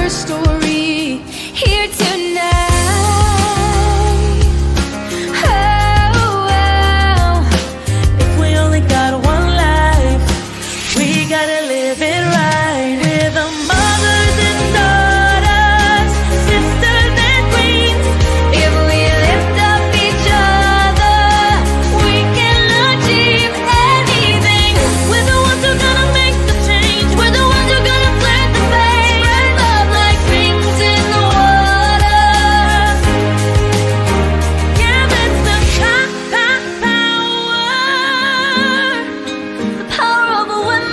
her story here tonight. If we only got one life, we gotta live it right. We're the mothers and daughters, sisters and queens. If we lift up each other, we can achieve anything. We're the ones who are gonna make the change. We're the ones who are gonna flip the page. Spread love like rings in the water. Yeah, that's the Power of a woman.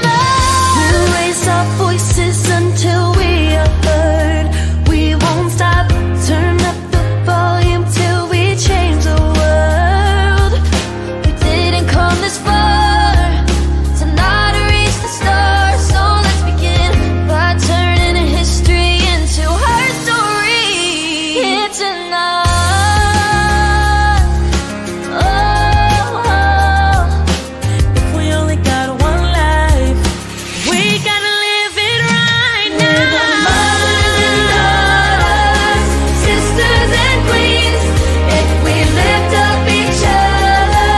We'll raise our voices until we are heard. We won't stop. Turn up the volume till we change the world. We didn't come this far to not reach the stars. So let's begin by turning history into her story here tonight. If we only got one life, we gotta live it right now. We're the mothers and daughters, sisters and queens. If we lift up each other,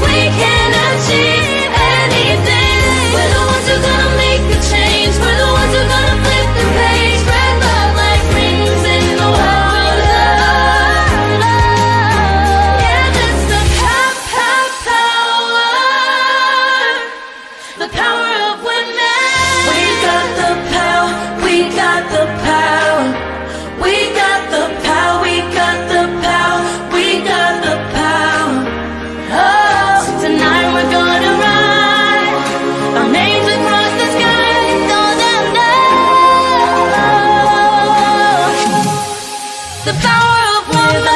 we can achieve anything. We're the ones who are gonna make a change. We're the ones who are gonna flip the page. Spread love like rings in the water. Yeah, that's the power of women. We got the power, we got the power. We got the power, we got the power, we got the power. Oh, tonight we're gonna ride our names across the sky, so they'll know the power of woman.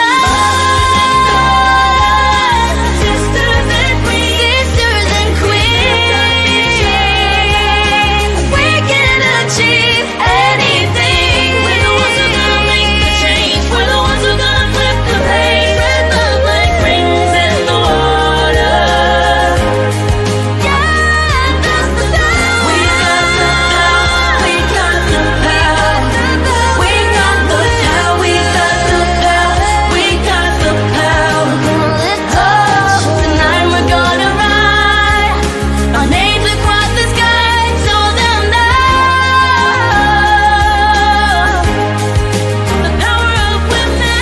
Sisters and queens, we can achieve anything. We're the ones who are gonna make the change. We're the ones who are gonna flip the page. Spread love like rings in the water. Yeah, that's the power. We got the power, we got the power. We got the power, we got the power, we got the power. Tonight we're gonna ride our names across the sky, so they'll know the power of women.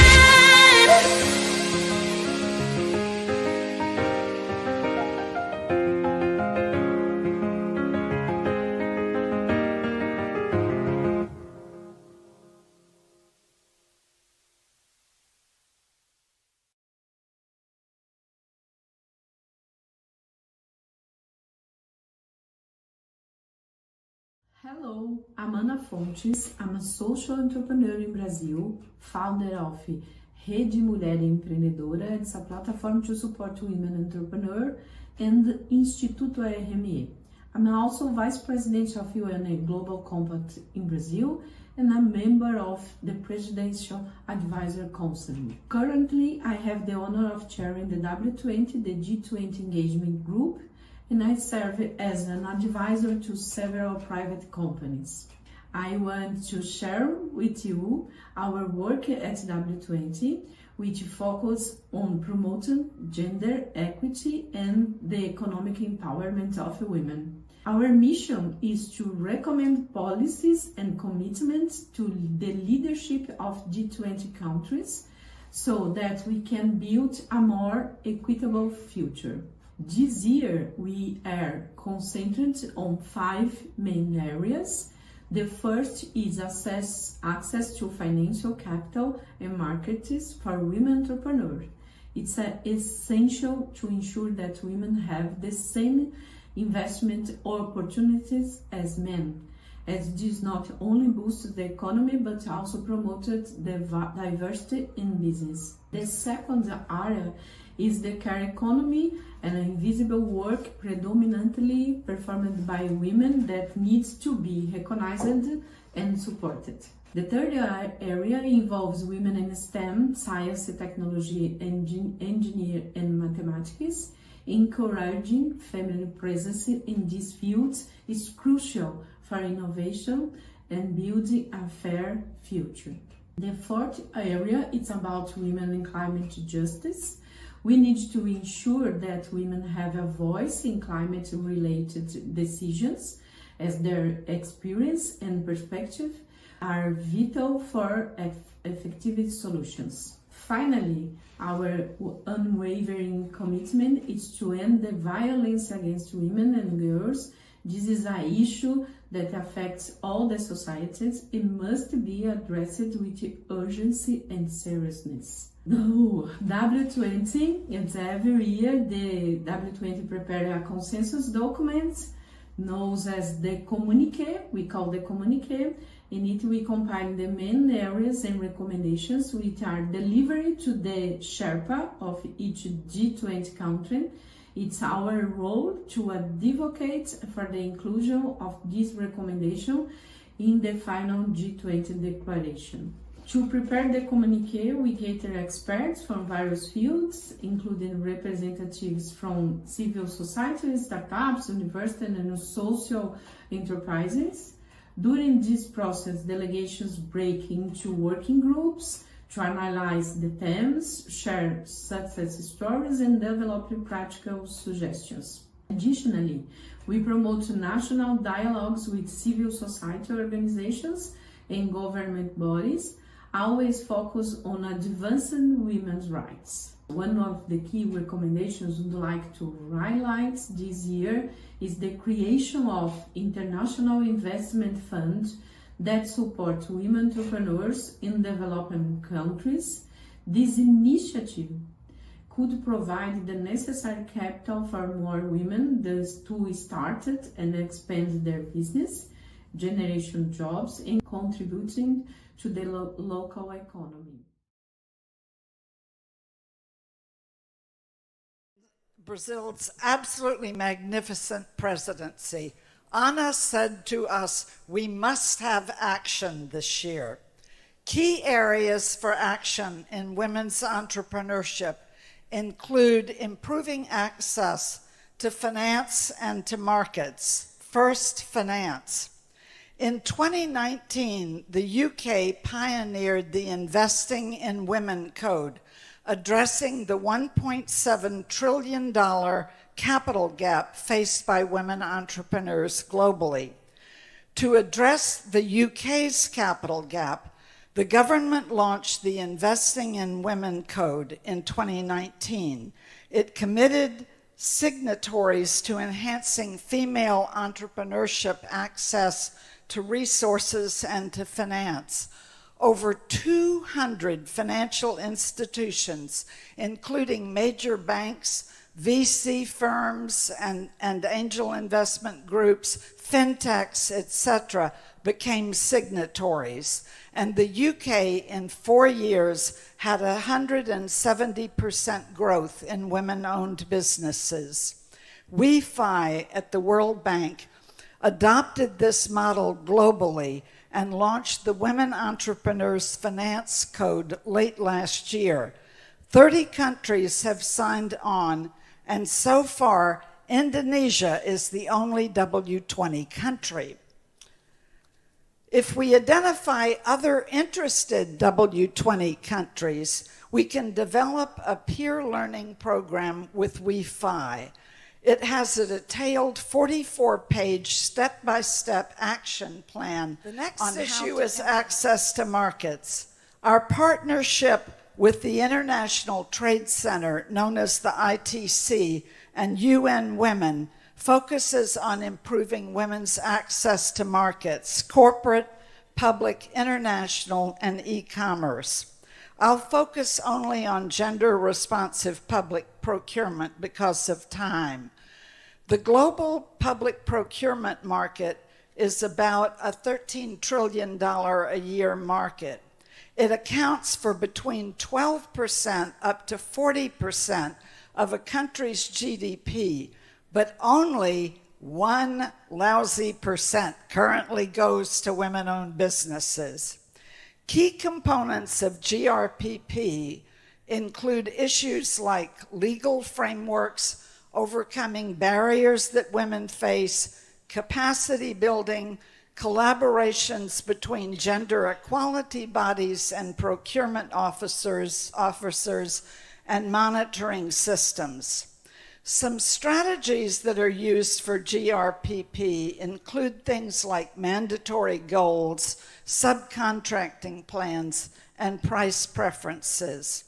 Hello, I'm Ana Fontes. I'm a social entrepreneur in Brazil, founder of Rede Mulher Empreendedora. It's a platform to support women entrepreneurs and Instituto RME. I'm also Vice President of UN Global Compact in Brazil and a member of the Presidential Advisor Council. Currently, I have the honor of chairing the W20, the G20 engagement group, and I serve as an advisor to several private companies. I want to share with you our work at W20, which focus on promoting gender equity and the economic empowerment of women. Our mission is to recommend policies and commitments to the leadership of G20 countries so that we can build a more equitable future. This year, we are concentrated on 5 main areas. The first is access to financial capital and markets for women entrepreneurs. It's essential to ensure that women have the same investment opportunities as men, as this not only boosts the economy but also promoted the diversity in business. The second area is the care economy and invisible work predominantly performed by women that needs to be recognized and supported. The third area involves women in STEM, science, technology, engineering, and mathematics. Encouraging female presence in these fields is crucial for innovation and building a fair future. The fourth area is about women and climate justice. We need to ensure that women have a voice in climate-related decisions, as their experience and perspective are vital for effective solutions. Finally, our unwavering commitment is to end the violence against women and girls. This is an issue that affects all the societies. It must be addressed with urgency and seriousness. No, W20, it's every year the W20 prepare a consensus document known as the communique. We call the communique. In it, we compile the main areas and recommendations which are delivered to the Sherpa of each G20 country. It's our role to advocate for the inclusion of this recommendation in the final G20 declaration. To prepare the communique, we gather experts from various fields, including representatives from civil society, startups, universities, and social enterprises. During this process, delegations break into working groups to analyze the themes, share success stories, and develop practical suggestions. Additionally, we promote national dialogues with civil society organizations and government bodies, always focus on advancing women's rights. One of the key recommendations we'd like to highlight this year is the creation of international investment funds that support women entrepreneurs in developing countries. This initiative could provide the necessary capital for more women thus to start and expand their business, generation jobs, and contributing to the local economy. Brazil's absolutely magnificent presidency, Ana said to us, we must have action this year. Key areas for action in women's entrepreneurship include improving access to finance and to markets. First, finance. In 2019, the UK pioneered the Investing in Women Code, addressing the $1.7 trillion capital gap faced by women entrepreneurs globally. To address the UK's capital gap, the government launched the Investing in Women Code in 2019. It committed signatories to enhancing female entrepreneurship access to resources and to finance. Over 200 financial institutions, including major banks, VC firms, and angel investment groups, fintechs, etc., became signatories. And the UK, in 4 years, had 170% growth in women-owned businesses. WeFi at the World Bank adopted this model globally and launched the Women Entrepreneurs Finance Code late last year. 30 countries have signed on, and so far, Indonesia is the only W20 country. If we identify other interested W20 countries, we can develop a peer learning program with WeFi. It has a detailed 44-page step-by-step action plan. The next issue is access to markets. Our partnership with the International Trade Center, known as the ITC, and UN Women, focuses on improving women's access to markets, corporate, public, international, and e-commerce. I'll focus only on gender-responsive public procurement because of time. The global public procurement market is about a $13 trillion a year market. It accounts for between 12% up to 40% of a country's GDP, but only 1 lousy percent currently goes to women-owned businesses. Key components of GRPP include issues like legal frameworks, overcoming barriers that women face, capacity building, collaborations between gender equality bodies and procurement officers, and monitoring systems. Some strategies that are used for GRPP include things like mandatory goals, subcontracting plans, and price preferences.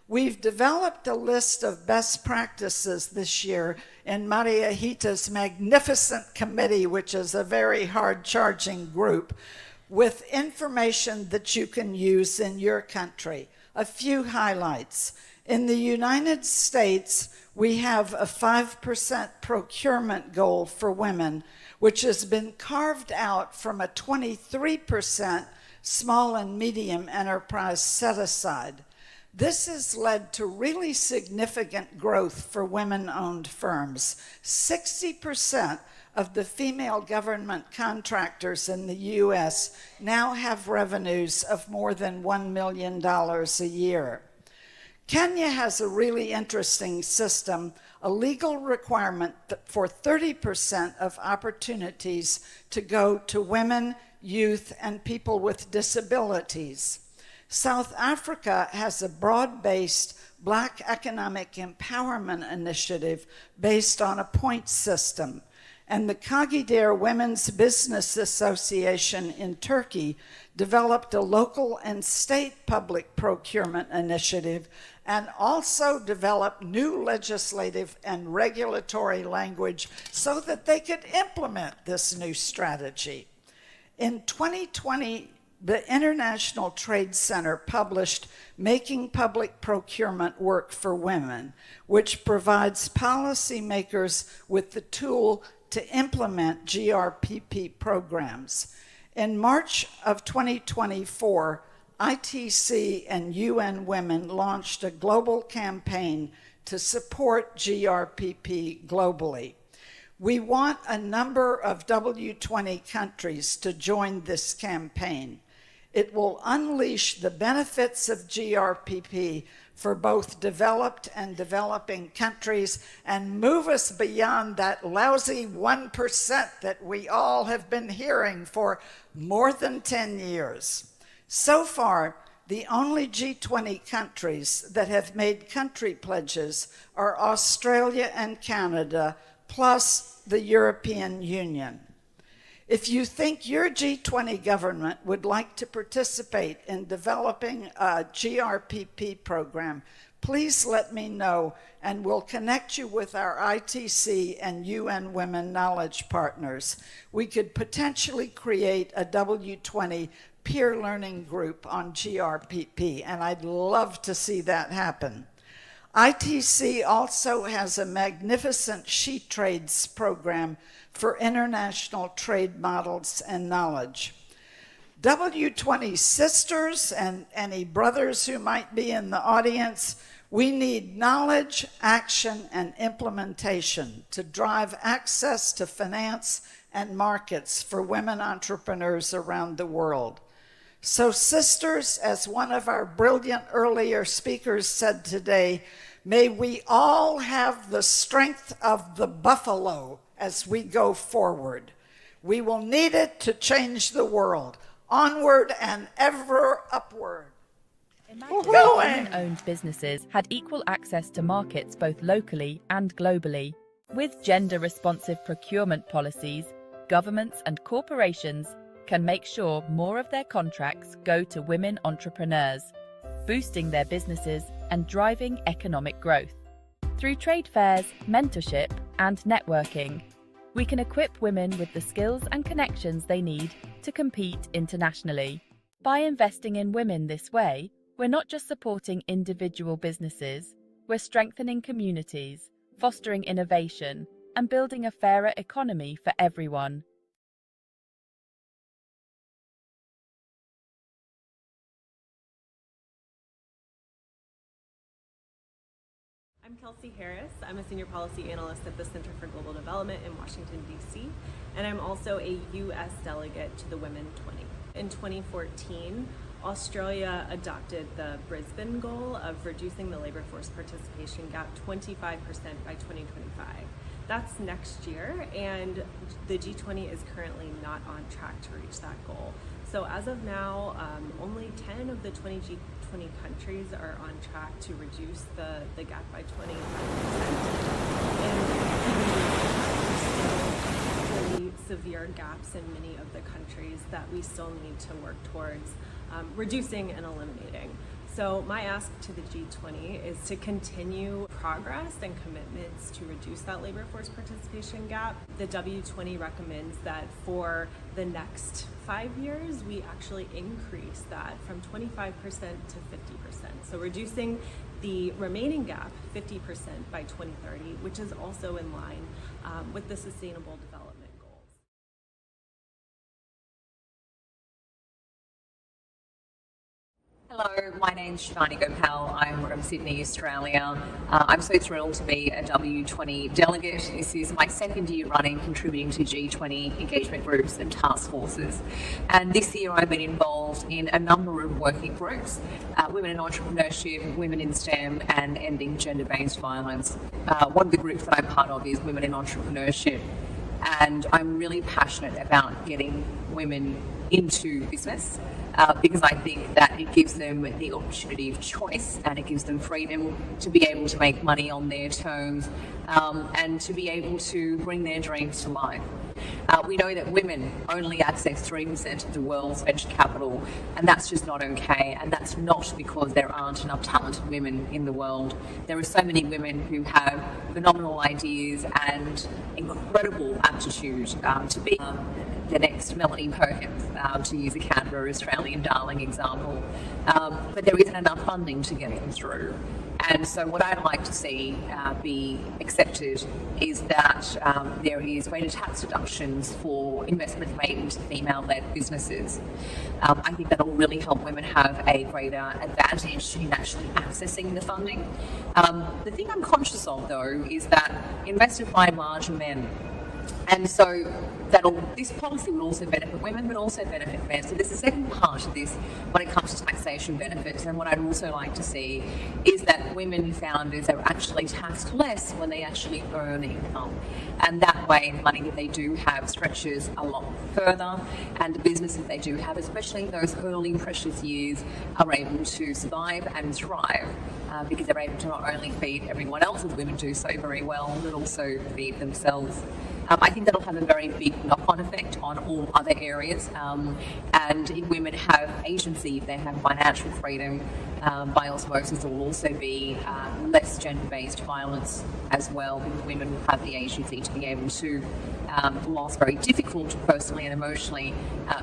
We've developed a list of best practices this year in Maria Hita's magnificent committee, which is a very hard-charging group, with information that you can use in your country. A few highlights. In the United States, we have a 5% procurement goal for women, which has been carved out from a 23% small and medium enterprise set-aside. This has led to really significant growth for women-owned firms. 60% of the female government contractors in the U.S. now have revenues of more than $1 million a year. Kenya has a really interesting system, a legal requirement for 30% of opportunities to go to women, youth, and people with disabilities. South Africa has a broad-based Black economic empowerment initiative based on a points system. And the Kagidere Women's Business Association in Turkey developed a local and state public procurement initiative and also developed new legislative and regulatory language so that they could implement this new strategy. In 2020, the International Trade Center published Making Public Procurement Work for Women, which provides policymakers with the tool to implement GRPP programs. In March of 2024, ITC and UN Women launched a global campaign to support GRPP globally. We want a number of W20 countries to join this campaign. It will unleash the benefits of GRPP for both developed and developing countries and move us beyond that lousy 1% that we all have been hearing for more than 10 years. So far, the only G20 countries that have made country pledges are Australia and Canada, plus the European Union. If you think your G20 government would like to participate in developing a GRPP program, please let me know and we'll connect you with our ITC and UN Women Knowledge partners. We could potentially create a W20 peer learning group on GRPP, and I'd love to see that happen. ITC also has a magnificent She Trades program for international trade models and knowledge. W20 sisters and any brothers who might be in the audience, we need knowledge, action, and implementation to drive access to finance and markets for women entrepreneurs around the world. So sisters, as one of our brilliant earlier speakers said today, may we all have the strength of the buffalo as we go forward. We will need it to change the world. Onward and ever upward. Imagine if women-owned businesses had equal access to markets both locally and globally. With gender-responsive procurement policies, governments and corporations can make sure more of their contracts go to women entrepreneurs, boosting their businesses and driving economic growth. Through trade fairs, mentorship, and networking, we can equip women with the skills and connections they need to compete internationally. By investing in women this way, we're not just supporting individual businesses, we're strengthening communities, fostering innovation, and building a fairer economy for everyone. I'm Kelsey Harris. I'm a Senior Policy Analyst at the Center for Global Development in Washington, D.C., and I'm also a U.S. delegate to the Women20. In 2014, Australia adopted the Brisbane goal of reducing the labor force participation gap 25% by 2025. That's next year, and the G20 is currently not on track to reach that goal. So as of now, only 10 of the 20 G20 countries are on track to reduce the gap by 25%. And there's still really severe gaps in many of the countries that we still need to work towards reducing and eliminating. So my ask to the G20 is to continue progress and commitments to reduce that labor force participation gap. The W20 recommends that for the next 5 years, we actually increase that from 25% to 50%. So reducing the remaining gap, 50% by 2030, which is also in line with the Sustainable Development Goals. Hello, my name's Shivani Gopal. I'm from Sydney, Australia. I'm so thrilled to be a W20 delegate. This is my second year running, contributing to G20 engagement groups and task forces. And this year I've been involved in a number of working groups, Women in Entrepreneurship, Women in STEM, and Ending Gender-Based Violence. One of the groups that I'm part of is Women in Entrepreneurship. And I'm really passionate about getting women into business because I think that it gives them the opportunity of choice and it gives them freedom to be able to make money on their terms and to be able to bring their dreams to life. We know that women only access 3% of the world's venture capital, and that's just not okay, and that's not because there aren't enough talented women in the world. There are so many women who have phenomenal ideas and incredible aptitude to be the next Melanie Perkins, to use a Canberra Australian darling example, but there isn't enough funding to get them through. And so what I'd like to see be accepted is that there is greater tax deductions for investments made into female-led businesses. I think that will really help women have a greater advantage in actually accessing the funding. The thing I'm conscious of, though, is that investors by and large are men. And so this policy will also benefit women, but also benefit men. So there's a second part of this when it comes to taxation benefits. And what I'd also like to see is that women founders are actually taxed less when they actually earn income. And that way, the money that they do have stretches a lot further. And the businesses they do have, especially in those early precious years, are able to survive and thrive because they're able to not only feed everyone else, as women do so very well, but also feed themselves. I think that'll have a very big knock-on effect on all other areas. And if women have agency, if they have financial freedom, by osmosis, there will also be less gender-based violence as well, because women will have the agency to be able to, whilst very difficult personally and emotionally,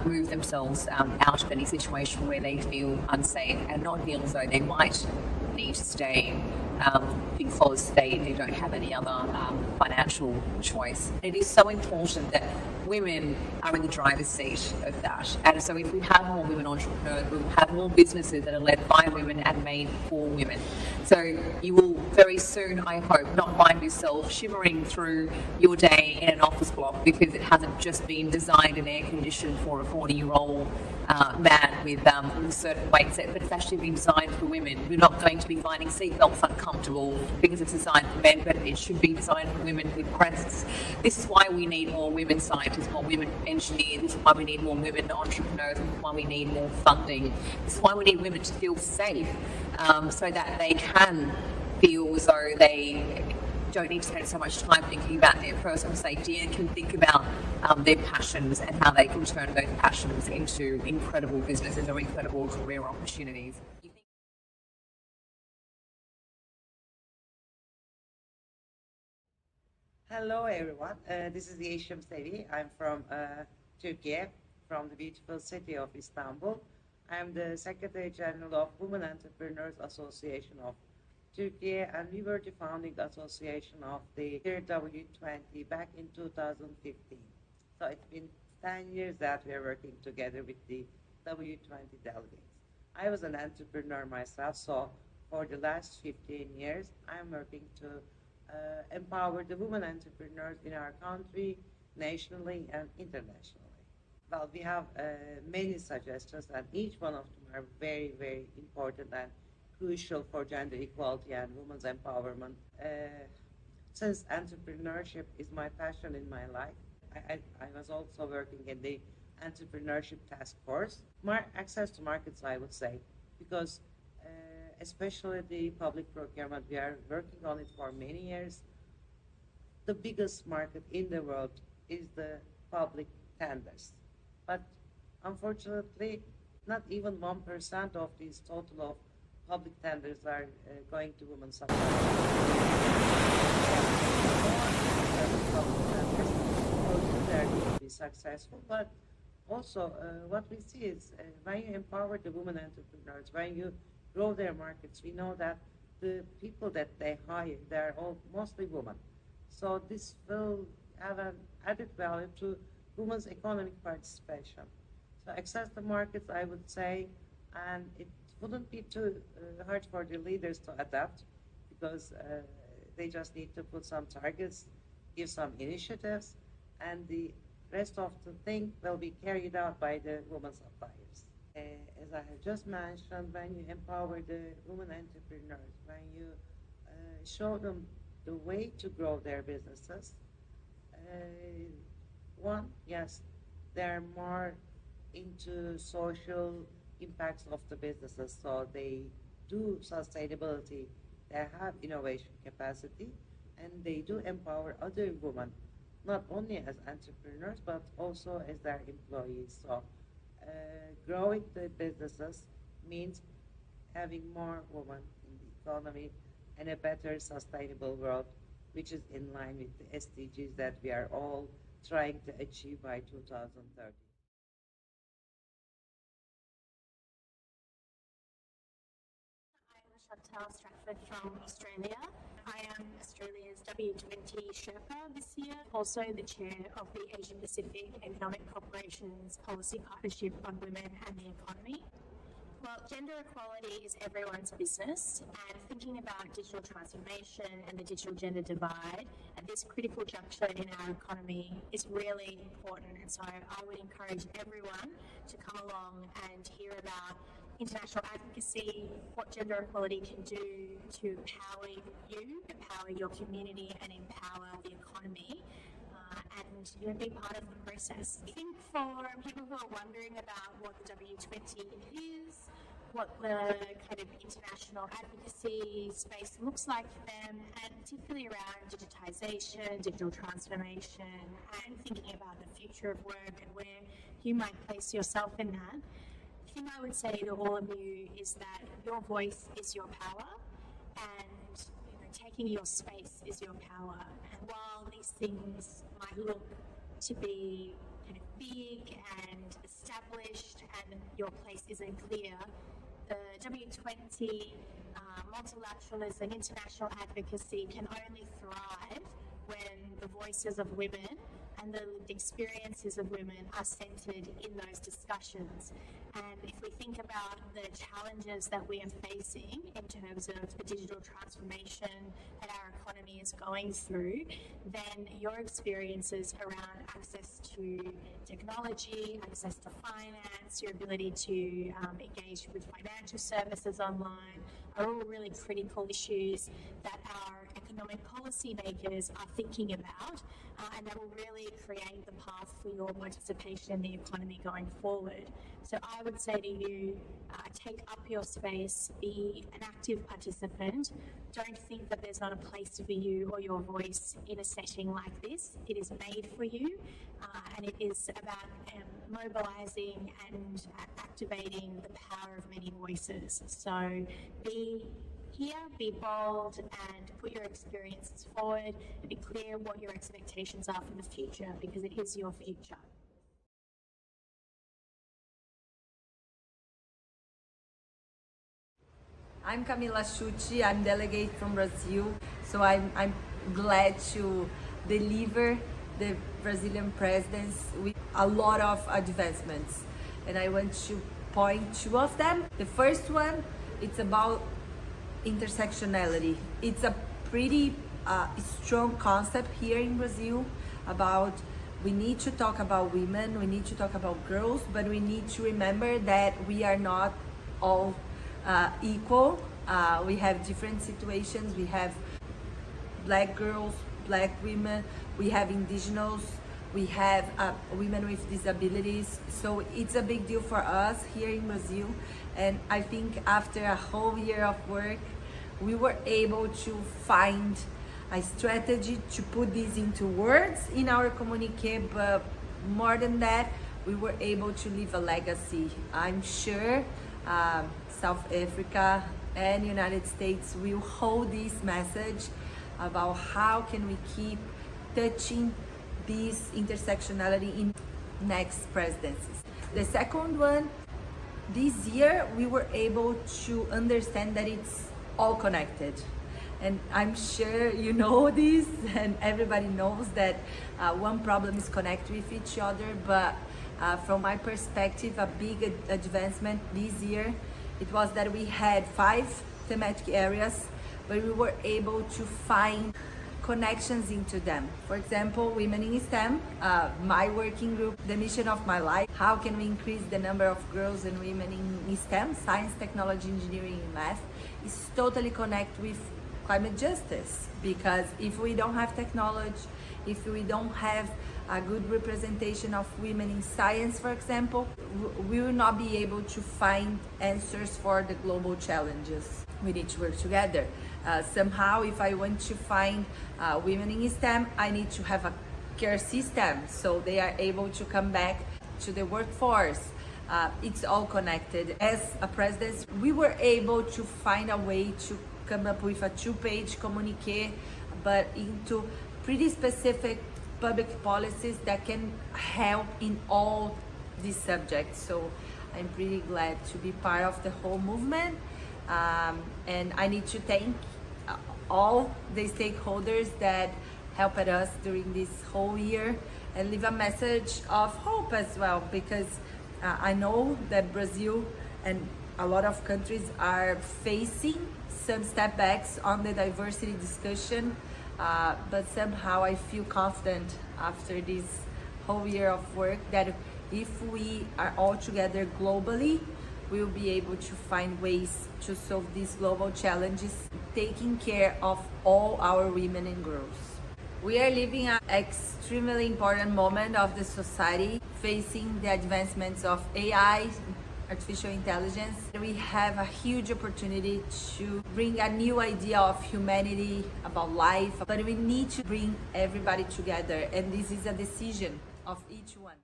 move themselves out of any situation where they feel unsafe and not feel as though they might need to stay because they don't have any other financial choice. It is so important that women are in the driver's seat of that. And so if we have more women entrepreneurs, we will have more businesses that are led by women and made for women. So you will very soon, I hope, not find yourself shivering through your day in an office block because it hasn't just been designed and air-conditioned for a 40-year-old man with a certain weight set, but it's actually been designed for women. We're not going to be finding seatbelts uncomfortable because it's designed for men, but it should be designed for women with breasts. This is why we need more women scientists, more women engineers. This is why we need more women entrepreneurs. This is why we need more funding. This is why we need women to feel safe so that they can feel as though they don't need to spend so much time thinking about their personal safety and can think about their passions and how they can turn those passions into incredible businesses or incredible career opportunities. Hello everyone, this is Yeşim Sevi. I'm from Turkey, from the beautiful city of Istanbul. I'm the Secretary General of Women Entrepreneurs Association of Turkey, and we were the founding association of the W20 back in 2015. So it's been 10 years that we are working together with the W20 delegates. I was an entrepreneur myself, so for the last 15 years, I'm working to empower the women entrepreneurs in our country, nationally and internationally. Well, we have many suggestions, and each one of them are very, very important and crucial for gender equality and women's empowerment. since entrepreneurship is my passion in my life, I was also working in the entrepreneurship task force. Access to markets, I would say, because especially the public procurement, we are working on it for many years. The biggest market in the world is the public tenders. But unfortunately, not even 1% of these total of public tenders are going to women suppliers. There to be successful, but also what we see is when you empower the women entrepreneurs, when you grow their markets, we know that the people that they hire, they're all mostly women. So this will have an added value to women's economic participation. So access to markets, I would say, and it wouldn't be too hard for the leaders to adapt, because they just need to put some targets, give some initiatives, and the rest of the thing will be carried out by the women suppliers. As I have just mentioned, when you empower the women entrepreneurs, when you show them the way to grow their businesses, yes, they're more into social impacts of the businesses, so they do sustainability, they have innovation capacity, and they do empower other women, not only as entrepreneurs, but also as their employees. So growing the businesses means having more women in the economy and a better sustainable world, which is in line with the SDGs that we are all trying to achieve by 2030. Chantal Stratford from Australia. I am Australia's W20 Sherpa this year, also the chair of the Asia Pacific Economic Corporation's Policy Partnership on Women and the Economy. Well, gender equality is everyone's business, and thinking about digital transformation and the digital gender divide at this critical juncture in our economy is really important. And so I would encourage everyone to come along and hear about international advocacy, what gender equality can do to empower you, empower your community, and empower the economy, and be part of the process. I think for people who are wondering about what the W20 is, what the kind of international advocacy space looks like for them, and particularly around digitization, digital transformation, and thinking about the future of work and where you might place yourself in that, the thing I would say to all of you is that your voice is your power, and taking your space is your power. And while these things might look to be kind of big and established and your place isn't clear, the W20 multilateralism, international advocacy can only thrive when the voices of women and the lived experiences of women are centred in those discussions. And if we think about the challenges that we are facing in terms of the digital transformation that our economy is going through, then your experiences around access to technology, access to finance, your ability to engage with financial services online are all really critical issues that our economic policy makers are thinking about, and that will really create the path for your participation in the economy going forward. So I would say to you, take up your space, be an active participant. Don't think that there's not a place for you or your voice in a setting like this. It is made for you, and it is about mobilising and activating the power of many voices. So be here, be bold, and put your experiences forward, and be clear what your expectations are for the future, because it is your future. I'm Camila Schutte, I'm delegate from Brazil, so I'm glad to deliver the Brazilian presidency with a lot of advancements, and I want to point two of them. The first one, it's about intersectionality. It's a pretty strong concept here in Brazil about we need to talk about women, we need to talk about girls, but we need to remember that we are not all equal. We have different situations, we have black girls, black women, we have indigenous, we have women with disabilities. So it's a big deal for us here in Brazil. And I think after a whole year of work, we were able to find a strategy to put this into words in our communique, but more than that, we were able to leave a legacy. I'm sure South Africa and United States will hold this message about how can we keep touching this intersectionality in next presidencies. The second one, this year we were able to understand that it's all connected. And I'm sure you know this, and everybody knows that one problem is connected with each other, but from my perspective, a big advancement this year, it was that we had 5 thematic areas, but we were able to find connections into them. For example, Women in STEM, my working group, the mission of my life, how can we increase the number of girls and women in STEM, science, technology, engineering, and math, is totally connected with climate justice. Because if we don't have technology, if we don't have a good representation of women in science, for example, we will not be able to find answers for the global challenges. We need to work together. Somehow, if I want to find women in STEM, I need to have a care system so they are able to come back to the workforce. It's all connected. As a president, we were able to find a way to come up with a 2-page communique, but into pretty specific public policies that can help in all these subjects. So I'm pretty glad to be part of the whole movement. And I need to thank all the stakeholders that helped us during this whole year and leave a message of hope as well, because I know that Brazil and a lot of countries are facing some step backs on the diversity discussion, but somehow I feel confident after this whole year of work that if we are all together globally, we will be able to find ways to solve these global challenges, taking care of all our women and girls. We are living an extremely important moment of the society, facing the advancements of AI, artificial intelligence. We have a huge opportunity to bring a new idea of humanity, about life, but we need to bring everybody together, and this is a decision of each one.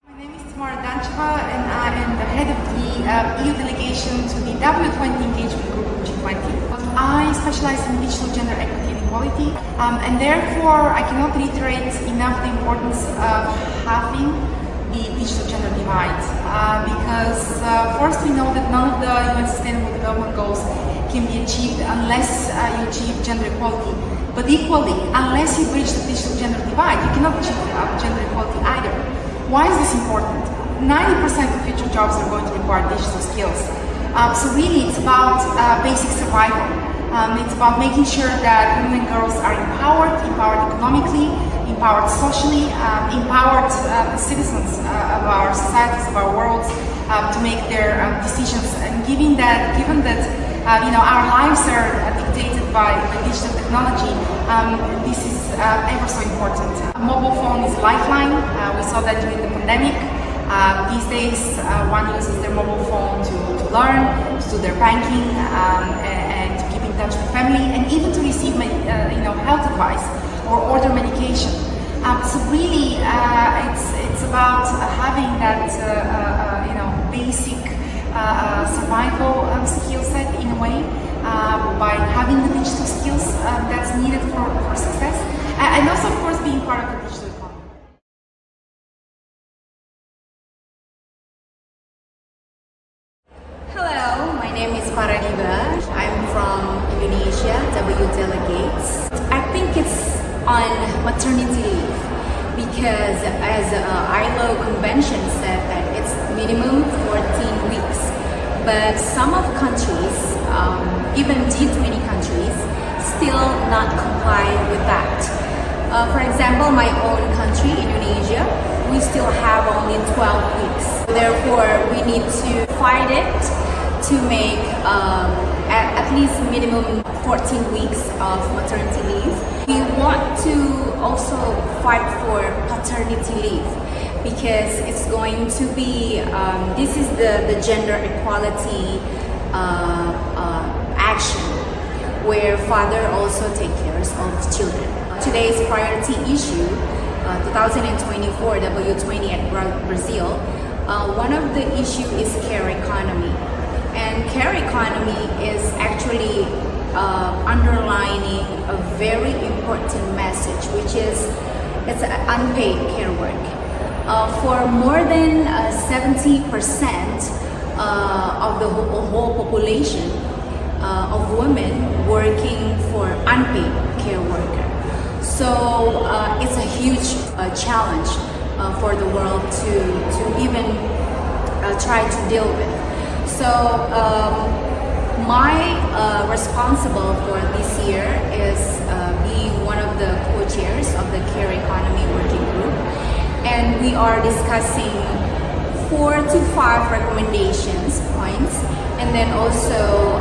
My name is Tamara Dancheva, and I am the head of the EU delegation to the W20 engagement group of G20. I specialize in digital gender equity and equality, and therefore I cannot reiterate enough the importance of having the digital gender divide, because first we know that none of the UN Sustainable Development Goals can be achieved unless you achieve gender equality. But equally, unless you bridge the digital gender divide, you cannot achieve gender equality either. Why is this important? 90% of future jobs are going to require digital skills. So really it's about basic survival. It's about making sure that women and girls are empowered economically, empowered socially, empowered citizens of our societies, of our worlds, to make their decisions. And given that our lives are dictated by digital technology, this is ever so important. A mobile phone is a lifeline. We saw that during the pandemic. These days, one uses their mobile phone to learn, to do their banking, and to keep in touch with family, and even to receive health advice or order medication. So really, it's about having that basic survival skill set in a way, by having the digital skills that's needed for success, and also of course being part of the digital economy. Hello, my name is Faraniba. I'm from Indonesia, W delegates. I think it's on maternity leave, because as ILO convention said that it's minimum 14 weeks. But some of countries, even G20 countries, still not comply with that. For example, my own country, Indonesia, we still have only 12 weeks. Therefore, we need to fight it to make at least minimum 14 weeks of maternity leave. We want to also fight for paternity leave because it's going to be, this is the gender equality action where father also take care of children. Today's priority issue, 2024 W20 at Brazil, one of the issue is care economy. And care economy is actually underlining a very important message, which is it's unpaid care work. For more than 70% of the whole population of women working for unpaid care worker. So it's a huge challenge for the world to even try to deal with. So my responsible for this year is being one of the co-chairs of the care economy working group, and we are discussing 4 to 5 recommendations points, and then also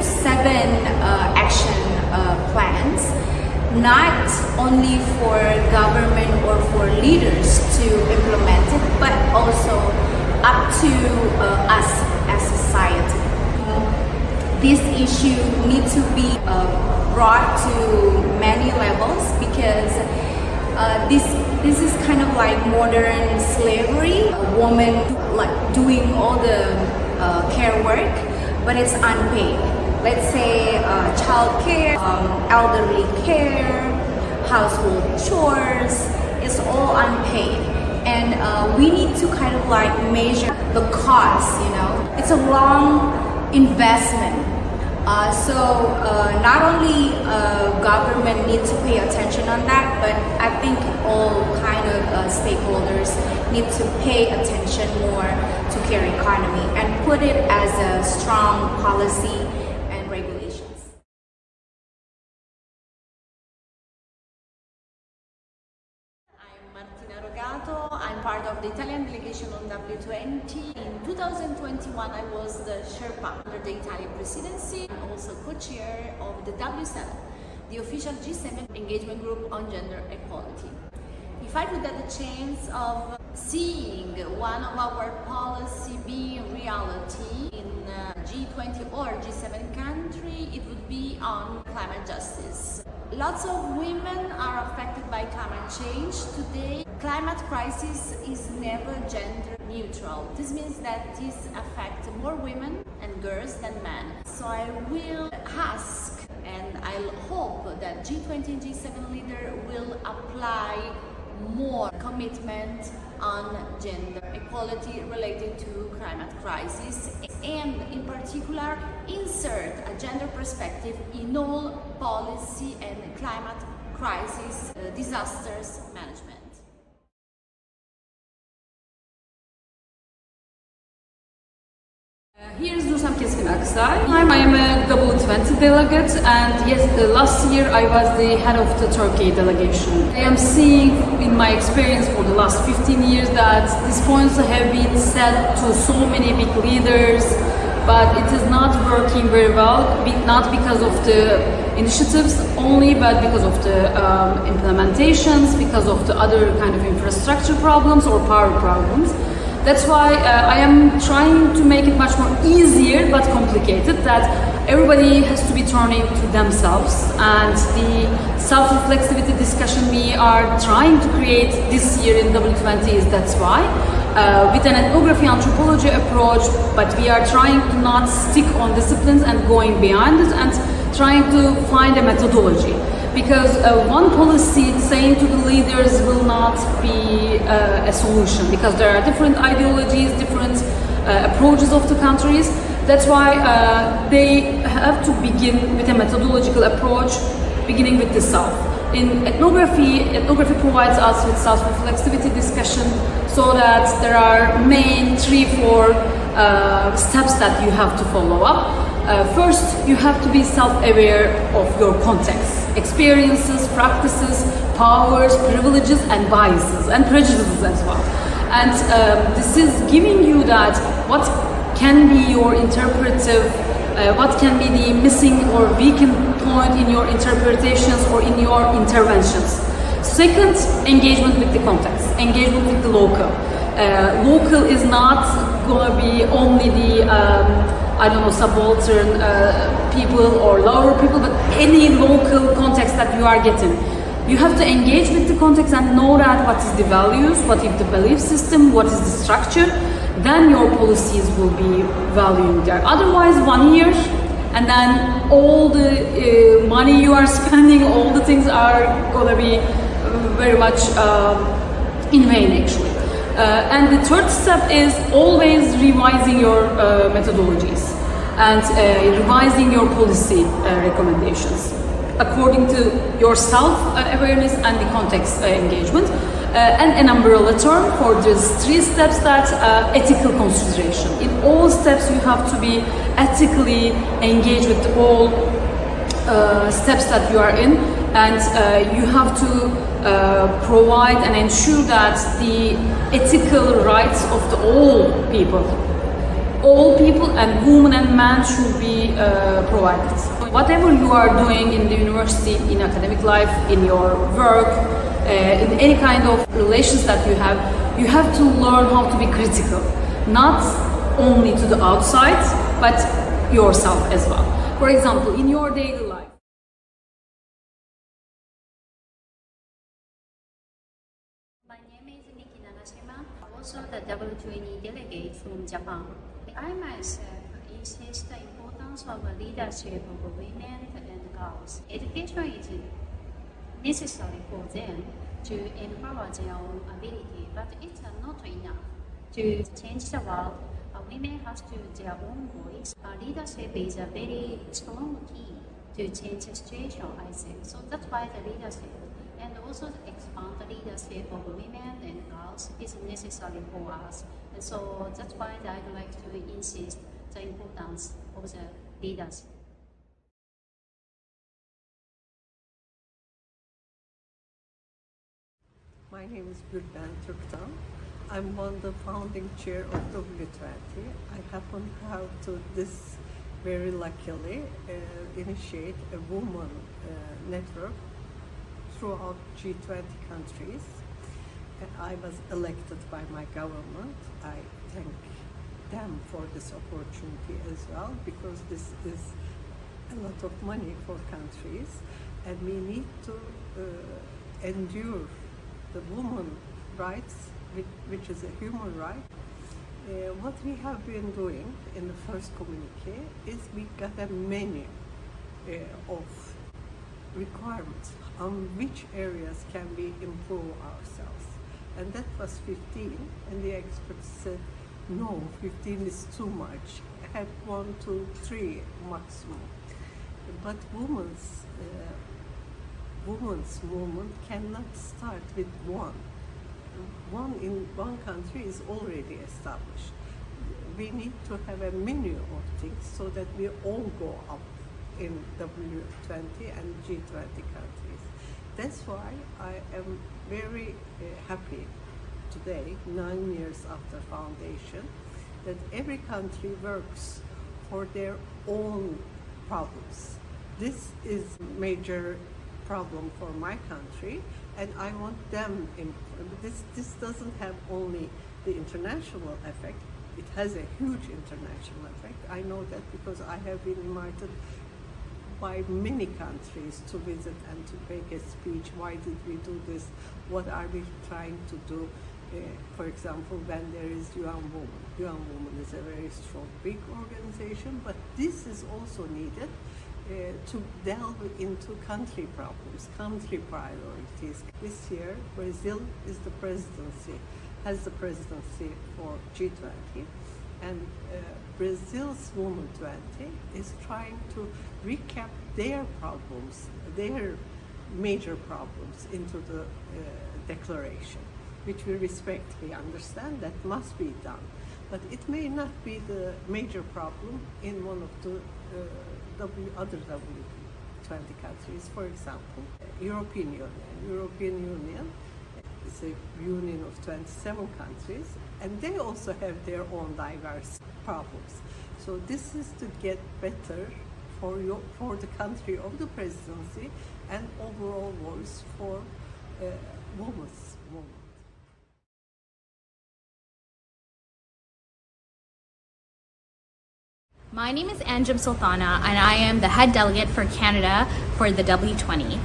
7 action plans, not only for government or for leaders to implement it, but also up to us as society. This issue needs to be brought to many levels because this is kind of like modern slavery. A woman like doing all the care work, but it's unpaid. Let's say child care, elderly care, household chores, it's all unpaid. And we need to kind of like measure the cost, you know. It's a long investment. So not only government need to pay attention on that, but I think all kind of stakeholders need to pay attention more to care economy and put it as a strong policy and regulations. I'm part of the Italian delegation on W20. In 2021, I was the Sherpa under the Italian presidency and also co-chair of the W7, the official G7 engagement group on gender equality. If I could get the chance of seeing one of our policy being reality in G20 or G7 country, it would be on climate justice. Lots of women are affected by climate change today. Climate crisis is never gender neutral. This means that this affects more women and girls than men. So I will ask and I'll hope that G20 and G7 leader will apply more commitment on gender equality related to climate crisis, and in particular insert a gender perspective in all policy and climate crisis disasters management. Here is Rusam Keskin-Aksay. I am a W20 delegate, and yes, last year I was the head of the Turkey delegation. I am seeing in my experience for the last 15 years that these points have been said to so many big leaders, but it is not working very well, not because of the initiatives only, but because of the implementations, because of the other kind of infrastructure problems or power problems. That's why I am trying to make it much more easier but complicated, that everybody has to be turning to themselves, and the self-reflexivity discussion we are trying to create this year in W20 is that's why. With an ethnography anthropology approach, but we are trying to not stick on disciplines and going beyond it and trying to find a methodology. Because one policy saying to the leaders will not be a solution, because there are different ideologies, different approaches of the countries. That's why they have to begin with a methodological approach, beginning with the self. In ethnography provides us with self-reflexivity discussion, so that there are main 3-4 steps that you have to follow up. First, you have to be self-aware of your context, experiences, practices, powers, privileges, and biases, and prejudices as well. And this is giving you that what can be your interpretive, what can be the missing or weakened point in your interpretations or in your interventions. Second, engagement with the context, engagement with the local. Local is not going to be only the, I don't know, subaltern people or lower people, but any local context that you are getting. You have to engage with the context and know that what is the values, what is the belief system, what is the structure, then your policies will be valuing there. Otherwise, 1 year, and then all the money you are spending, all the things are going to be very much in vain, actually. And the third step is always revising your methodologies and revising your policy recommendations according to your self-awareness and the context engagement. And an umbrella term for these 3 steps, that ethical consideration. In all steps you have to be ethically engaged with all steps that you are in, and you have to provide and ensure that the ethical rights of all people and women and men should be provided. Whatever you are doing in the university, in academic life, in your work, in any kind of relations that you have to learn how to be critical, not only to the outside, but yourself as well. For example, in your daily life. My name is Miki Nagashima, also the W20 delegate from Japan. I myself insist the importance of leadership of women and girls. Education is necessary for them to empower their own ability, but it's not enough. To change the world, women have to use their own voice. Leadership is a very strong key to change the situation, I think. So that's why the leadership and also expand the leadership of women and girls is necessary for us. And so that's why I'd like to insist the importance of the leadership. My name is Gülben Türktan. I'm one of the founding chair of W20. I happen how to this very luckily initiate a woman network throughout G20 countries. I was elected by my government. I thank them for this opportunity as well, because this is a lot of money for countries, and we need to endure the woman rights, which is a human right. What we have been doing in the first communique is we got a menu of requirements on which areas can we improve ourselves. And that was 15, and the experts said, no, 15 is too much. Have 1, 2, 3 maximum. But women's movement cannot start with one. One in one country is already established. We need to have a menu of things so that we all go up in W20 and G20 countries. That's why I am very happy today, 9 years after foundation, that every country works for their own problems. This is a major problem for my country, and I want them in. This doesn't have only the international effect, it has a huge international effect. I know that because I have been invited by many countries to visit and to make a speech. Why did we do this? What are we trying to do? For example, when there is UN Women. UN Women is a very strong, big organization, but this is also needed to delve into country problems, country priorities. This year, Brazil is the presidency, has the presidency for G20, and Brazil's Women20 is trying to recap their problems, their major problems into the declaration, which we respect, we understand that must be done. But it may not be the major problem in one of the other W20 countries. For example, European Union It's a union of 27 countries, and they also have their own diverse problems. So this is to get better for the country of the presidency and overall voice for women's movement. My name is Anjum Sultana, and I am the head delegate for Canada for the W20.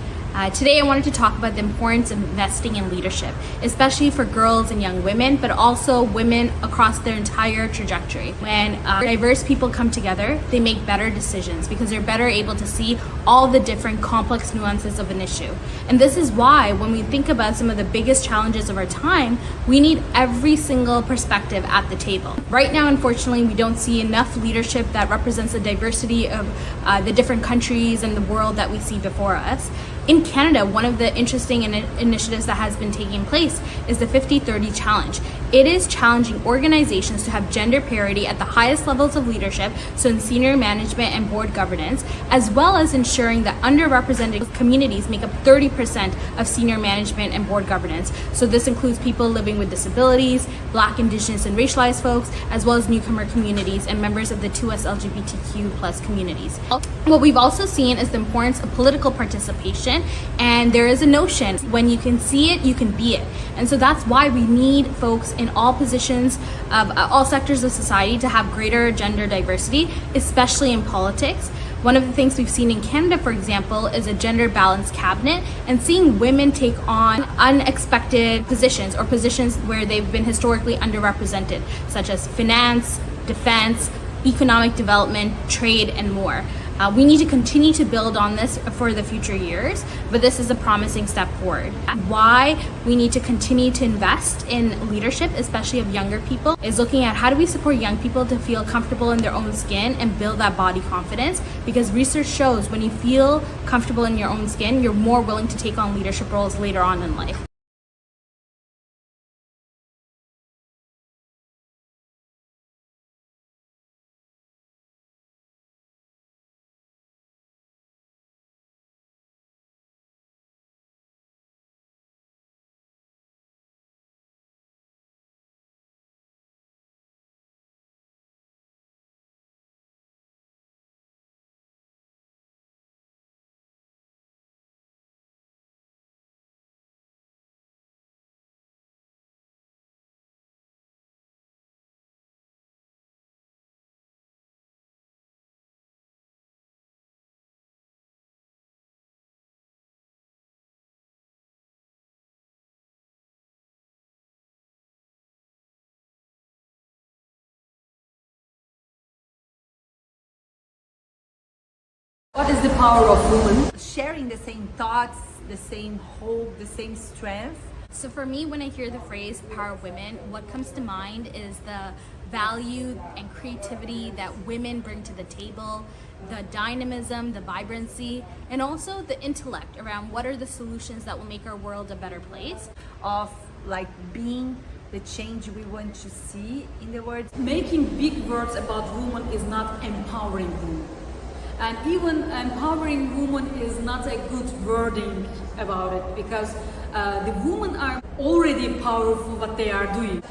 Today I wanted to talk about the importance of investing in leadership, especially for girls and young women, but also women across their entire trajectory. When diverse people come together, they make better decisions because they're better able to see all the different complex nuances of an issue. And this is why when we think about some of the biggest challenges of our time, we need every single perspective at the table. Right now, unfortunately, we don't see enough leadership that represents the diversity of the different countries and the world that we see before us. In Canada, one of the interesting initiatives that has been taking place is the 50-30 challenge. It is challenging organizations to have gender parity at the highest levels of leadership, so in senior management and board governance, as well as ensuring that underrepresented communities make up 30% of senior management and board governance. So this includes people living with disabilities, Black, Indigenous, and racialized folks, as well as newcomer communities and members of the 2S LGBTQ+ communities. What we've also seen is the importance of political participation, and there is a notion when you can see it, you can be it. And so that's why we need folks in all positions of all sectors of society to have greater gender diversity, especially in politics. One of the things we've seen in Canada, for example, is a gender balanced cabinet, and seeing women take on unexpected positions or positions where they've been historically underrepresented, such as finance, defense, economic development, trade, and more. We need to continue to build on this for the future years, but this is a promising step forward. Why we need to continue to invest in leadership, especially of younger people, is looking at how do we support young people to feel comfortable in their own skin and build that body confidence, because research shows when you feel comfortable in your own skin, you're more willing to take on leadership roles later on in life. What is the power of women? Sharing the same thoughts, the same hope, the same strength. So for me, when I hear the phrase power of women, what comes to mind is the value and creativity that women bring to the table, the dynamism, the vibrancy, and also the intellect around what are the solutions that will make our world a better place. Of like being the change we want to see in the world. Making big words about women is not empowering women. And even empowering women is not a good wording about it, because the women are already powerful what they are doing.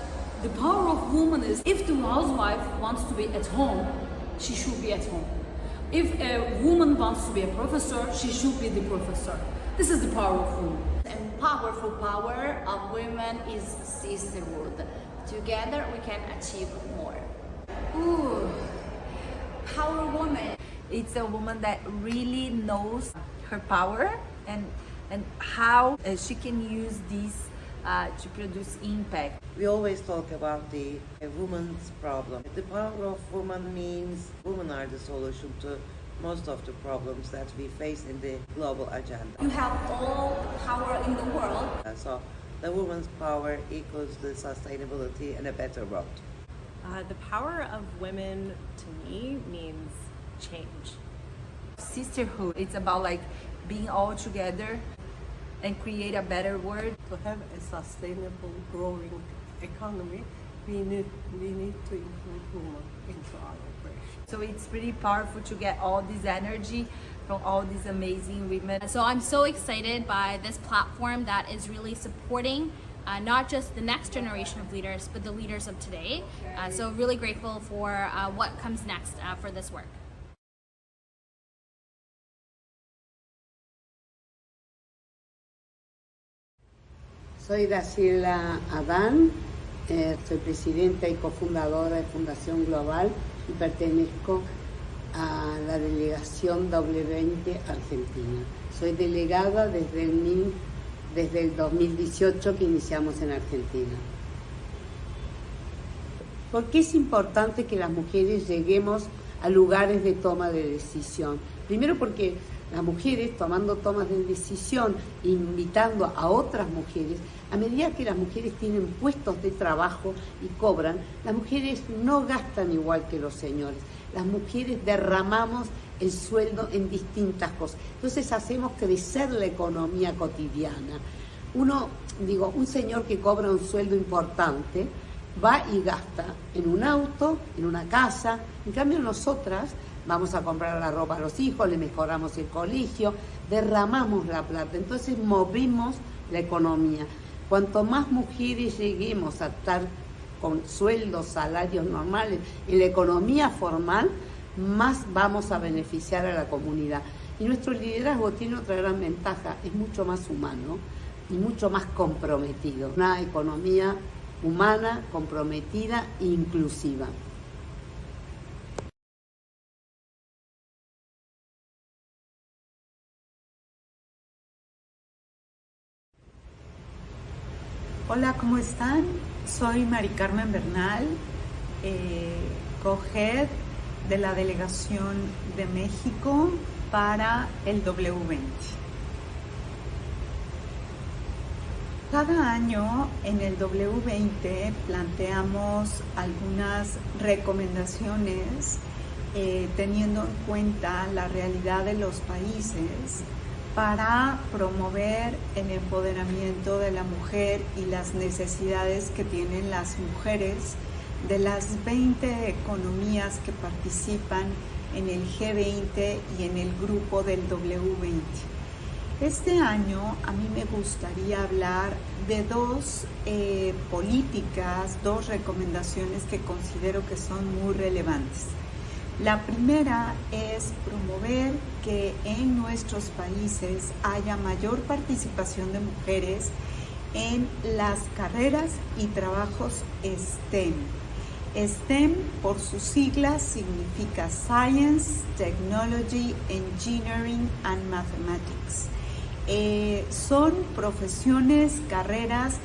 The power of women is if the housewife wants to be at home, she should be at home. If a woman wants to be a professor, she should be the professor. This is the power of women. And powerful power of women is sisterhood. Together we can achieve more. Ooh, power woman. It's a woman that really knows her power and how she can use this to produce impact. We always talk about the woman's problem. The power of woman means women are the solution to most of the problems that we face in the global agenda. You have all the power in the world. So the woman's power equals the sustainability and a better world. The power of women to me means change. Sisterhood, it's about like being all together and create a better world. To have a sustainable, growing economy, we need to include women into our operation. So it's pretty powerful to get all this energy from all these amazing women. So I'm so excited by this platform that is really supporting not just the next generation of leaders, but the leaders of today. So really grateful for what comes next for this work. Soy Graciela Adán, soy presidenta y cofundadora de Fundación Global y pertenezco a la delegación W20 Argentina. Soy delegada desde el 2018 que iniciamos en Argentina. ¿Por qué es importante que las mujeres lleguemos a lugares de toma de decisión? Primero porque las mujeres tomando tomas de decisión, invitando a otras mujeres, a medida que las mujeres tienen puestos de trabajo y cobran, las mujeres no gastan igual que los señores. Las mujeres derramamos el sueldo en distintas cosas. Entonces hacemos crecer la economía cotidiana. Un señor que cobra un sueldo importante va y gasta en un auto, en una casa. En cambio nosotras vamos a comprar la ropa a los hijos, le mejoramos el colegio, derramamos la plata, entonces movemos la economía. Cuanto más mujeres lleguemos a estar con sueldos, salarios normales en la economía formal, más vamos a beneficiar a la comunidad. Y nuestro liderazgo tiene otra gran ventaja, es mucho más humano y mucho más comprometido. Una economía humana, comprometida e inclusiva. Hola, ¿cómo están? Soy Mari Carmen Bernal, co-head de la Delegación de México para el W20. Cada año en el W20 planteamos algunas recomendaciones teniendo en cuenta la realidad de los países para promover el empoderamiento de la mujer y las necesidades que tienen las mujeres de las 20 economías que participan en el G20 y en el grupo del W20. Este año a mí me gustaría hablar de dos políticas, dos recomendaciones que considero que son muy relevantes. La primera es promover que en nuestros países haya mayor participación de mujeres en las carreras y trabajos STEM. STEM, por sus siglas, significa Science, Technology, Engineering and Mathematics. Son profesiones, carreras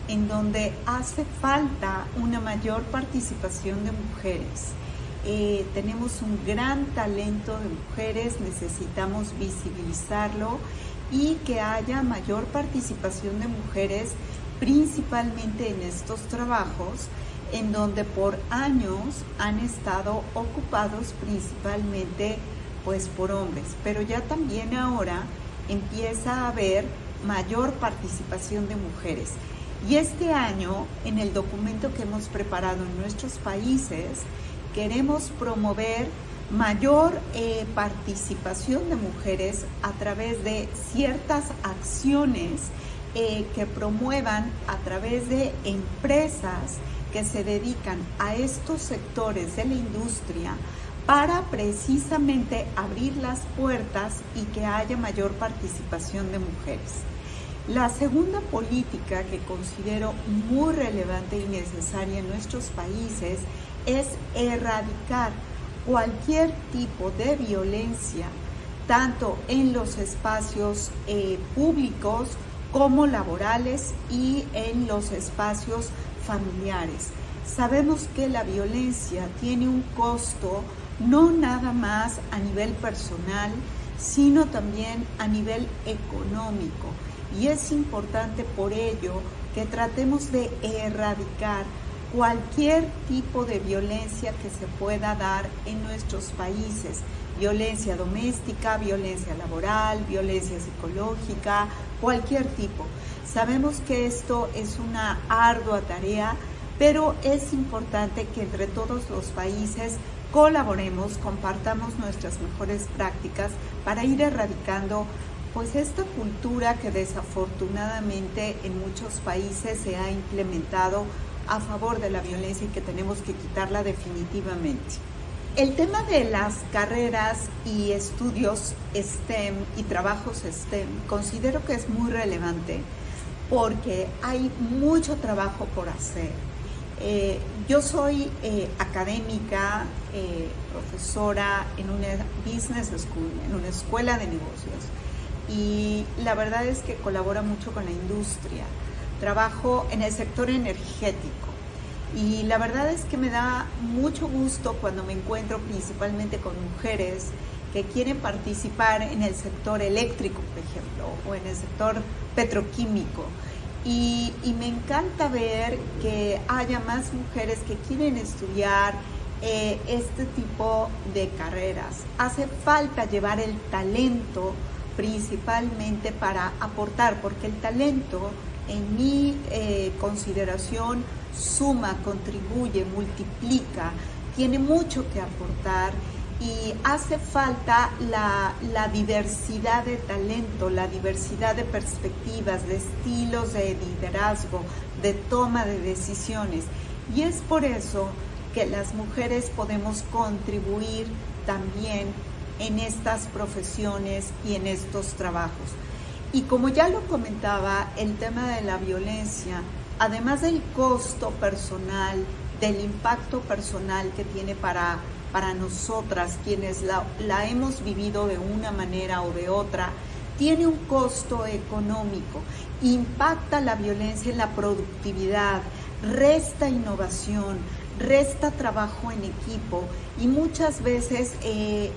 en donde hace falta una mayor participación de mujeres. Tenemos un gran talento de mujeres, necesitamos visibilizarlo y que haya mayor participación de mujeres, principalmente en estos trabajos, en donde por años han estado ocupados principalmente pues por hombres, pero ya también ahora empieza a haber mayor participación de mujeres. Y este año, en el documento que hemos preparado en nuestros países, queremos promover mayor participación de mujeres a través de ciertas acciones que promuevan a través de empresas que se dedican a estos sectores de la industria para precisamente abrir las puertas y que haya mayor participación de mujeres. La segunda política que considero muy relevante y necesaria en nuestros países es erradicar cualquier tipo de violencia, tanto en los espacios públicos como laborales y en los espacios familiares. Sabemos que la violencia tiene un costo no nada más a nivel personal, sino también a nivel económico. Y es importante por ello que tratemos de erradicar cualquier tipo de violencia que se pueda dar en nuestros países. Violencia doméstica, violencia laboral, violencia psicológica, cualquier tipo. Sabemos que esto es una ardua tarea, pero es importante que entre todos los países colaboremos, compartamos nuestras mejores prácticas para ir erradicando pues esta cultura que desafortunadamente en muchos países se ha implementado a favor de la violencia y que tenemos que quitarla definitivamente. El tema de las carreras y estudios STEM y trabajos STEM considero que es muy relevante porque hay mucho trabajo por hacer. Yo soy académica, profesora en una business school, en una escuela de negocios, y la verdad es que colaboro mucho con la industria. Trabajo en el sector energético y la verdad es que me da mucho gusto cuando me encuentro principalmente con mujeres que quieren participar en el sector eléctrico, por ejemplo, o en el sector petroquímico. Y me encanta ver que haya más mujeres que quieren estudiar este tipo de carreras. Hace falta llevar el talento principalmente para aportar, porque el talento, en mi consideración, suma, contribuye, multiplica, tiene mucho que aportar y hace falta la diversidad de talento, la diversidad de perspectivas, de estilos de liderazgo, de toma de decisiones. Y es por eso que las mujeres podemos contribuir también en estas profesiones y en estos trabajos. Y como ya lo comentaba, el tema de la violencia, además del costo personal, del impacto personal que tiene para nosotras, quienes la hemos vivido de una manera o de otra, tiene un costo económico, impacta la violencia en la productividad, resta innovación, resta trabajo en equipo y muchas veces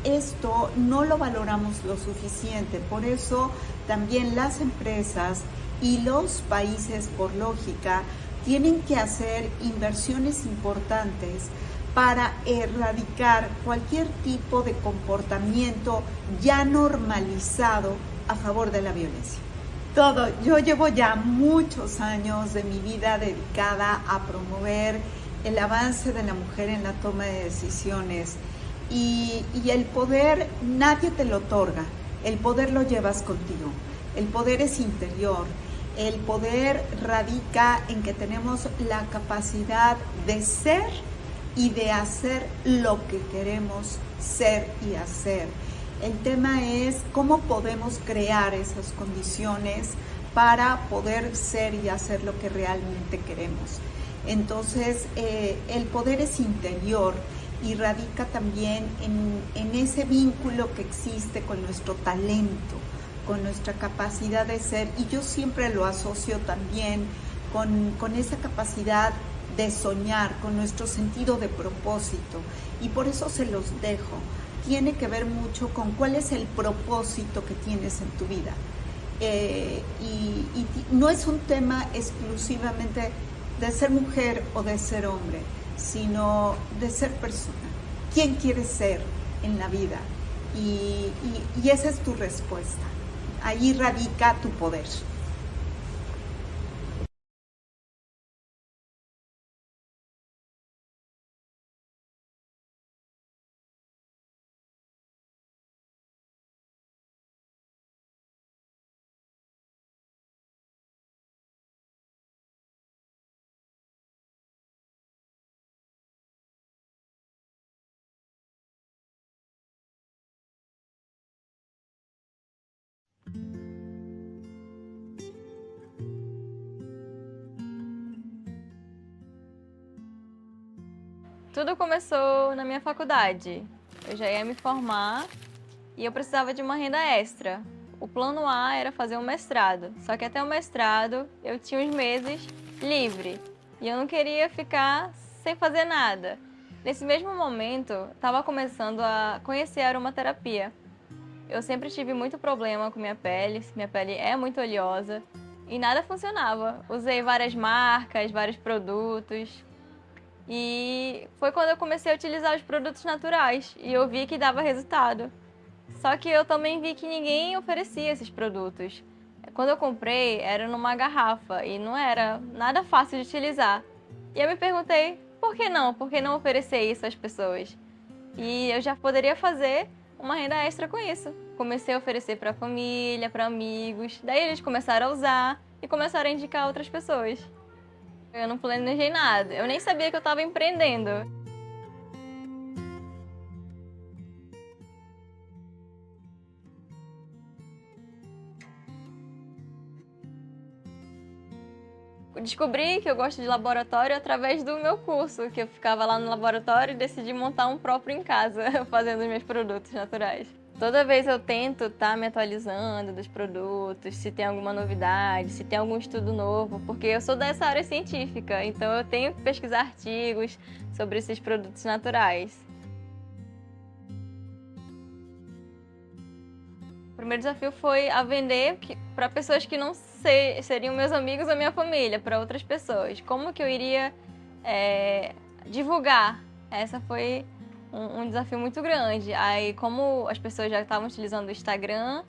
esto no lo valoramos lo suficiente. Por eso también las empresas y los países, por lógica, tienen que hacer inversiones importantes para erradicar cualquier tipo de comportamiento ya normalizado a favor de la violencia. Yo llevo ya muchos años de mi vida dedicada a promover el avance de la mujer en la toma de decisiones y el poder nadie te lo otorga, el poder lo llevas contigo, el poder es interior, el poder radica en que tenemos la capacidad de ser y de hacer lo que queremos ser y hacer. El tema es cómo podemos crear esas condiciones para poder ser y hacer lo que realmente queremos. Entonces, el poder es interior y radica también en ese vínculo que existe con nuestro talento, con nuestra capacidad de ser. Y yo siempre lo asocio también con esa capacidad de soñar, con nuestro sentido de propósito. Y por eso se los dejo. Tiene que ver mucho con cuál es el propósito que tienes en tu vida. Y no es un tema exclusivamente de ser mujer o de ser hombre, sino de ser persona. ¿Quién quieres ser en la vida? Y esa es tu respuesta. Ahí radica tu poder. Tudo começou na minha faculdade. Eu já ia me formar e eu precisava de uma renda extra. O plano A era fazer um mestrado, só que até o mestrado eu tinha uns meses livre e eu não queria ficar sem fazer nada. Nesse mesmo momento, estava começando a conhecer a aromaterapia. Eu sempre tive muito problema com minha pele é muito oleosa e nada funcionava. Usei várias marcas, vários produtos. E foi quando eu comecei a utilizar os produtos naturais e eu vi que dava resultado. Só que eu também vi que ninguém oferecia esses produtos. Quando eu comprei, era numa garrafa e não era nada fácil de utilizar. E eu me perguntei, por que não? Por que não oferecer isso às pessoas? E eu já poderia fazer uma renda extra com isso. Comecei a oferecer para a família, para amigos, daí eles começaram a usar e começaram a indicar outras pessoas. Eu não planejei nada, eu nem sabia que eu estava empreendendo. Descobri que eu gosto de laboratório através do meu curso, que eu ficava lá no laboratório e decidi montar um próprio em casa, fazendo os meus produtos naturais. Toda vez eu tento estar me atualizando dos produtos, se tem alguma novidade, se tem algum estudo novo, porque eu sou dessa área científica, então eu tenho que pesquisar artigos sobre esses produtos naturais. O primeiro desafio foi a vender para pessoas que não seriam meus amigos ou minha família, para outras pessoas. Como que eu iria divulgar? Essa foi um desafio muito grande. Aí, como as pessoas já estavam utilizando o Instagram,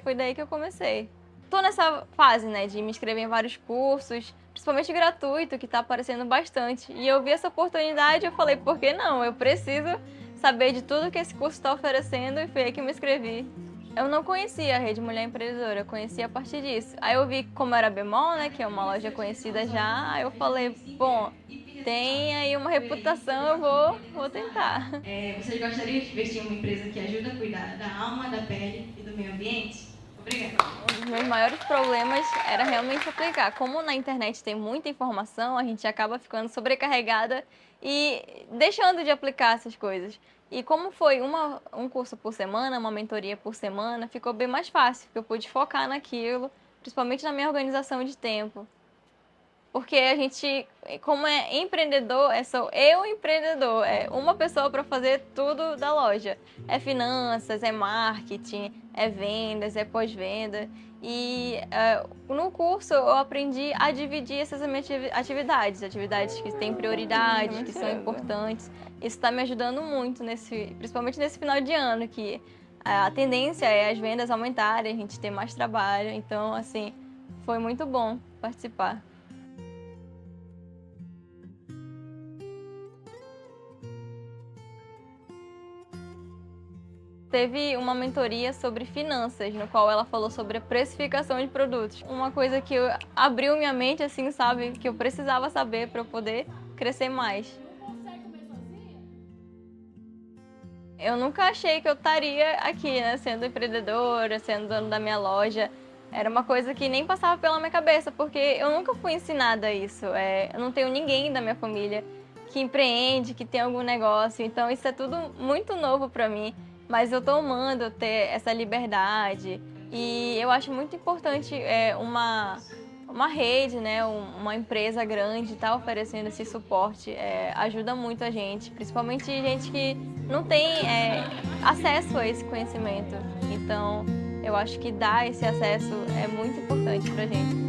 foi daí que eu comecei. Estou nessa fase, né, de me inscrever em vários cursos, principalmente gratuito, que está aparecendo bastante. E eu vi essa oportunidade e eu falei, por que não? Eu preciso saber de tudo que esse curso está oferecendo e foi aí que eu me inscrevi. Eu não conhecia a Rede Mulher Empreendedora, eu conhecia a partir disso. Aí eu vi como era a Bemol, né, que é uma loja conhecida já, aí eu falei, bom, tem aí uma reputação, eu vou tentar. Vocês gostariam de investir em uma empresa que ajuda a cuidar da alma, da pele e do meio ambiente? Obrigada. Um dos meus maiores problemas era realmente aplicar. Como na internet tem muita informação, a gente acaba ficando sobrecarregada e deixando de aplicar essas coisas. E como foi um curso por semana, uma mentoria por semana, ficou bem mais fácil, porque eu pude focar naquilo, principalmente na minha organização de tempo. Porque a gente, como é empreendedor, sou eu empreendedor, é uma pessoa para fazer tudo da loja. É finanças, é marketing, é vendas, é pós-venda. E no curso eu aprendi a dividir essas minhas atividades que têm prioridade, que são importantes. Isso está me ajudando muito, principalmente nesse final de ano, que a tendência é as vendas aumentarem, a gente ter mais trabalho. Então, assim, foi muito bom participar. Teve uma mentoria sobre finanças, no qual ela falou sobre a precificação de produtos. Uma coisa que abriu minha mente, assim, sabe? Que eu precisava saber para eu poder crescer mais. Eu nunca achei que eu estaria aqui, né? Sendo empreendedora, sendo dona da minha loja. Era uma coisa que nem passava pela minha cabeça, porque eu nunca fui ensinada isso. Eu não tenho ninguém da minha família que empreende, que tem algum negócio. Então, isso é tudo muito novo para mim. Mas eu tô amando ter essa liberdade e eu acho muito importante uma rede, né, uma empresa grande tá oferecendo esse suporte, ajuda muito a gente, principalmente gente que não tem acesso a esse conhecimento. Então, eu acho que dar esse acesso é muito importante pra gente.